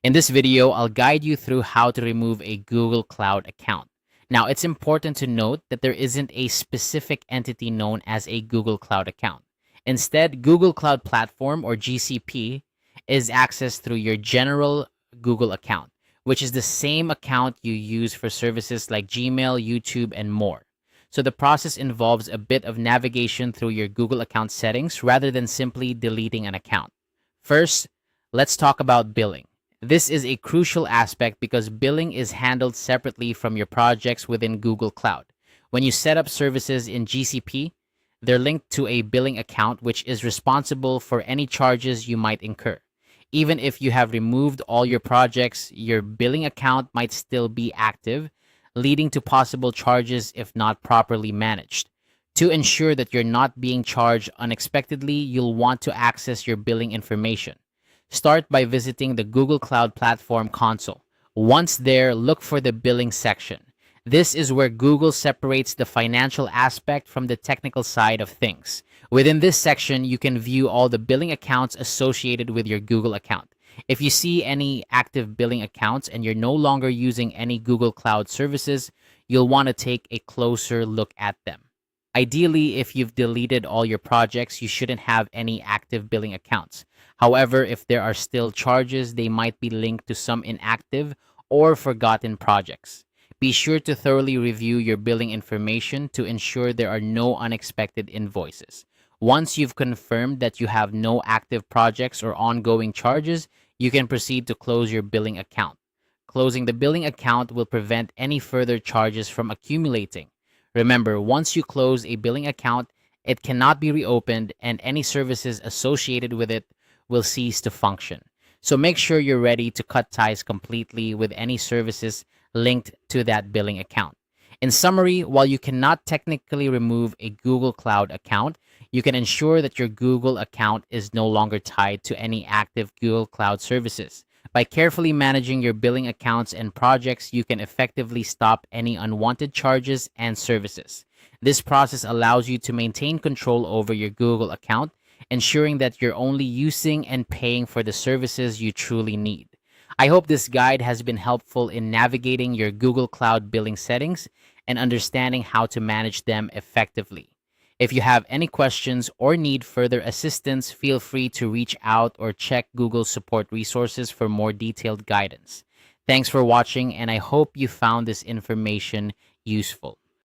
In this video, I'll guide you through how to remove a Google Cloud account. Now, it's important to note that there isn't a specific entity known as a Google Cloud account. Instead, Google Cloud Platform or GCP is accessed through your general Google account, which is the same account you use for services like Gmail, YouTube, and more. So the process involves a bit of navigation through your Google account settings rather than simply deleting an account. First, let's talk about billing. This is a crucial aspect because billing is handled separately from your projects within Google Cloud. When you set up services in GCP, they're linked to a billing account which is responsible for any charges you might incur. Even if you have removed all your projects, your billing account might still be active, leading to possible charges if not properly managed. To ensure that you're not being charged unexpectedly, you'll want to access your billing information. Start by visiting the Google Cloud Platform console. Once there, look for the billing section. This is where Google separates the financial aspect from the technical side of things. Within this section, you can view all the billing accounts associated with your Google account. If you see any active billing accounts and you're no longer using any Google Cloud services, you'll want to take a closer look at them. Ideally, if you've deleted all your projects, you shouldn't have any active billing accounts. However, if there are still charges, they might be linked to some inactive or forgotten projects. Be sure to thoroughly review your billing information to ensure there are no unexpected invoices. Once you've confirmed that you have no active projects or ongoing charges, you can proceed to close your billing account. Closing the billing account will prevent any further charges from accumulating. Remember, once you close a billing account, it cannot be reopened and any services associated with it will cease to function. So make sure you're ready to cut ties completely with any services linked to that billing account. In summary, while you cannot technically remove a Google Cloud account, you can ensure that your Google account is no longer tied to any active Google Cloud services. By carefully managing your billing accounts and projects, you can effectively stop any unwanted charges and services. This process allows you to maintain control over your Google account, ensuring that you're only using and paying for the services you truly need. I hope this guide has been helpful in navigating your Google Cloud billing settings and understanding how to manage them effectively. If you have any questions or need further assistance, feel free to reach out or check Google support resources for more detailed guidance. Thanks for watching, and I hope you found this information useful.